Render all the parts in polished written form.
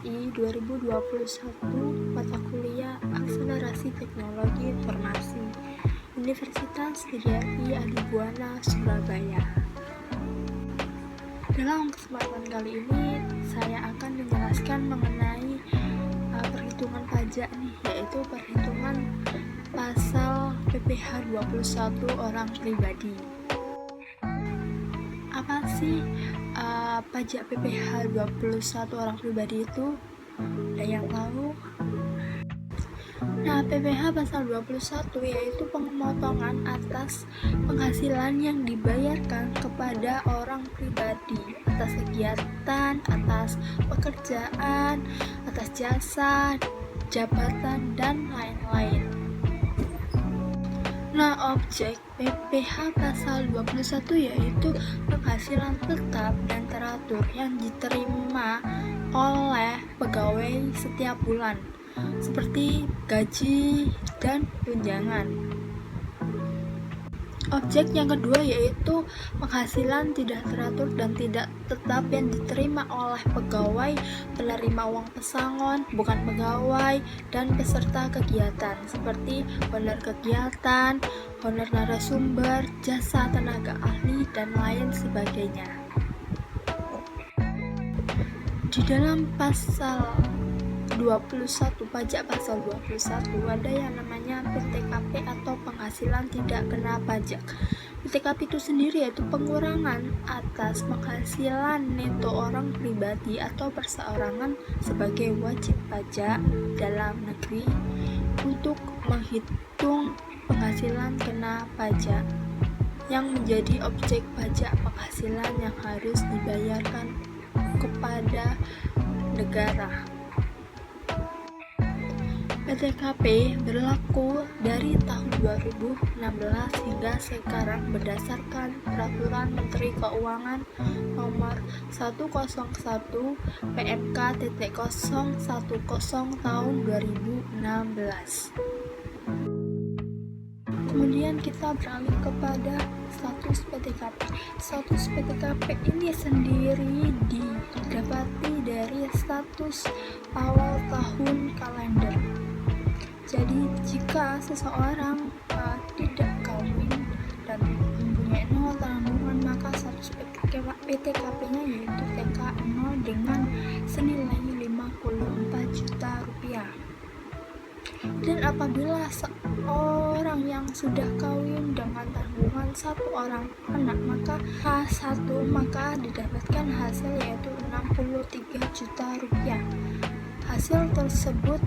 PTKI 2021 mata kuliah Akselerasi Teknologi Informasi Universitas Widyaji Adibuana, Surabaya. Dalam kesempatan kali ini saya akan menjelaskan mengenai perhitungan pajak yaitu perhitungan pasal PPh 21 orang pribadi. Apa sih pajak PPh 21 orang pribadi itu? Ada yang tahu? Nah, PPh pasal 21 yaitu pemotongan atas penghasilan yang dibayarkan kepada orang pribadi atas kegiatan, atas pekerjaan, atas jasa, jabatan, dan lain-lain. Nah, objek PPh pasal 21 yaitu penghasilan tetap dan teratur yang diterima oleh pegawai setiap bulan, seperti gaji dan tunjangan. Objek yang kedua yaitu penghasilan tidak teratur dan tidak tetap yang diterima oleh pegawai penerima uang pesangon, bukan pegawai, dan peserta kegiatan seperti honor kegiatan, honor narasumber, jasa tenaga ahli, dan lain sebagainya. Di dalam pasal 21, pajak pasal 21 ada yang namanya PTKP atau penghasilan tidak kena pajak. PTKP itu sendiri yaitu pengurangan atas penghasilan neto orang pribadi atau perseorangan sebagai wajib pajak dalam negeri untuk menghitung penghasilan kena pajak yang menjadi objek pajak penghasilan yang harus dibayarkan kepada negara. PTKP berlaku dari tahun 2016 hingga sekarang berdasarkan Peraturan Menteri Keuangan Nomor 101 PMK.010 Tahun 2016. Kemudian kita beralih kepada status PTKP. Status PTKP ini sendiri didapati dari status awal tahun kalender. Jadi jika seseorang tidak kawin dan mempunyai 0 tanggungan, maka status PTKP-nya yaitu TK0 dengan senilai 54 juta rupiah. Dan apabila seorang yang sudah kawin dengan tanggungan 1 orang anak, maka H1 maka didapatkan hasil yaitu 63 juta rupiah. Hasil tersebut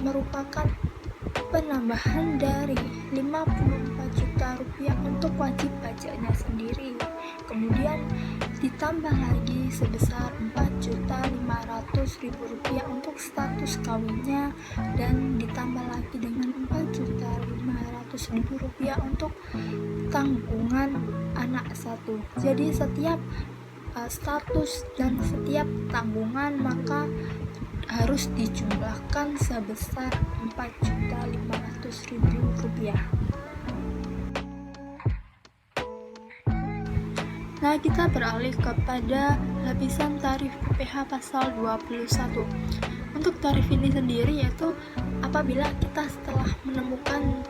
merupakan penambahan dari 54 juta rupiah untuk wajib pajaknya sendiri. Kemudian ditambah lagi sebesar 4.500.000 rupiah untuk status kawinnya, dan ditambah lagi dengan 4.500.000 rupiah untuk tanggungan anak 1. Jadi setiap status dan setiap tanggungan maka harus dijumlahkan sebesar 4.500.000 rupiah. Nah, kita beralih kepada lapisan tarif PPh pasal 21. Untuk tarif ini sendiri yaitu apabila kita setelah menemukan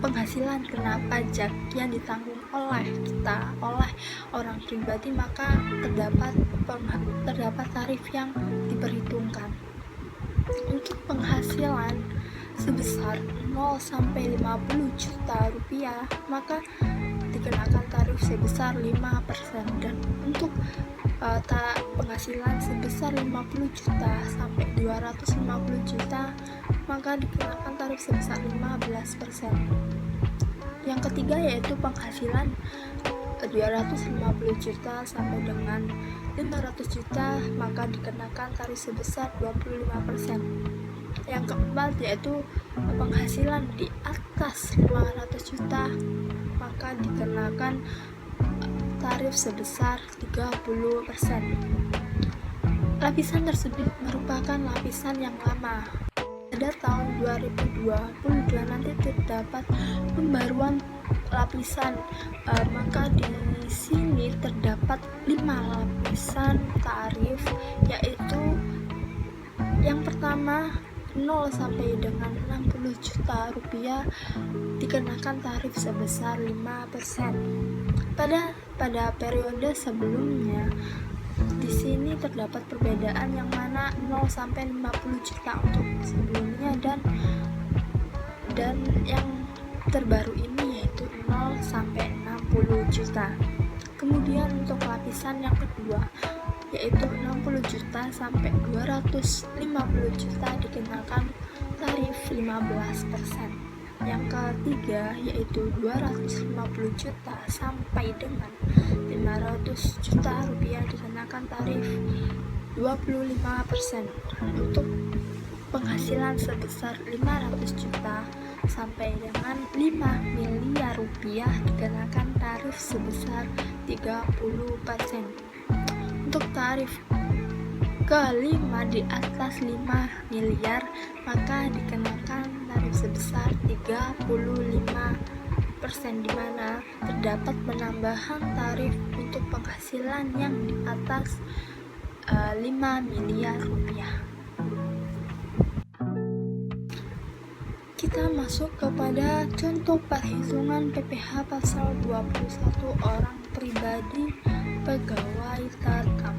penghasilan kena pajak yang ditanggung oleh kita, oleh orang pribadi, maka terdapat tarif yang diperhitungkan. Untuk penghasilan sebesar 0 sampai 50 juta rupiah, maka dikenakan tarif sebesar 5%, dan untuk penghasilan sebesar 50 juta sampai 250 juta maka dikenakan tarif sebesar 15%. Yang ketiga yaitu penghasilan 250 juta sampai dengan 500 juta maka dikenakan tarif sebesar 25%. Yang keempat yaitu penghasilan di atas 500 juta maka dikenakan tarif sebesar 30%. Lapisan tersebut merupakan lapisan yang lama. Pada tahun 2022 nanti terdapat pembaruan lapisan, maka di sini terdapat 5 lapisan tarif, yaitu pertama 0 sampai dengan 60 juta rupiah dikenakan tarif sebesar 5%. Pada periode sebelumnya di sini terdapat perbedaan yang mana 0 sampai 50 juta untuk sebelumnya dan yang terbaru ini yaitu 0 sampai 60 juta. Kemudian untuk lapisan yang kedua yaitu 60 juta sampai 250 juta dikenakan tarif 15%. Yang ketiga yaitu 250 juta sampai dengan 500 juta rupiah dikenakan tarif 25%. Untuk penghasilan sebesar 500 juta sampai dengan 5 miliar rupiah dikenakan tarif sebesar 30%. Untuk tarif kelima di atas 5 miliar maka dikenakan tarif sebesar 35%, di mana terdapat penambahan tarif untuk penghasilan yang di atas 5 miliar rupiah. Kita masuk kepada contoh perhitungan PPh pasal 21 orang pribadi pegawai tetap.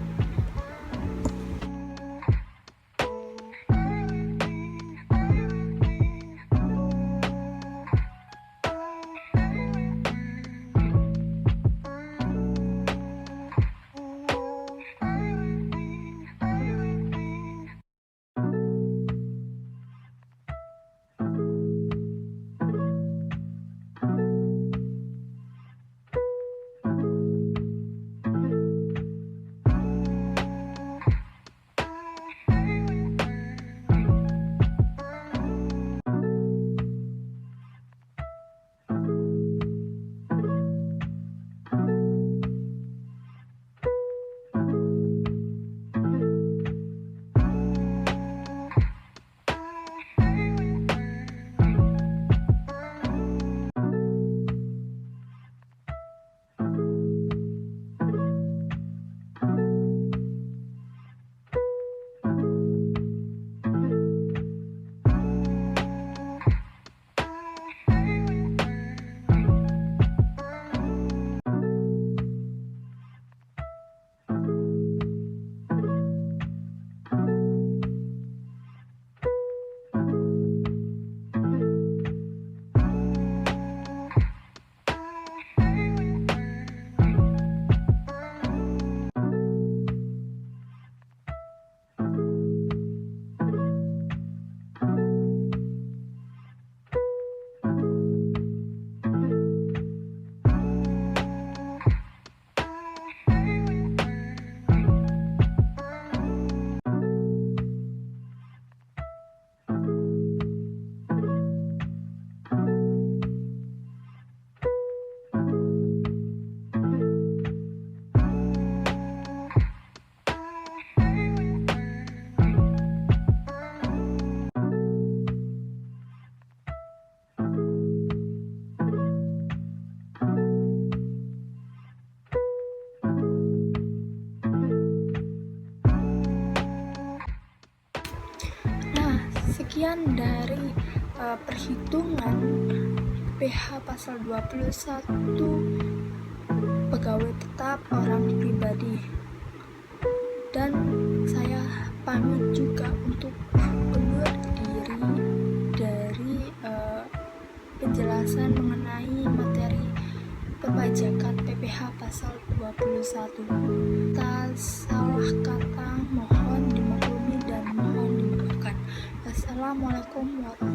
Sekian dari perhitungan PH pasal 21 pegawai tetap orang pribadi, dan saya pamit juga untuk undur diri dari penjelasan mengenai materi perpajakan PPh pasal 21. Atas salah kata mohon dimaklumi dan mohon dimaafkan. Assalamualaikum warahmatullahi wabarakatuh.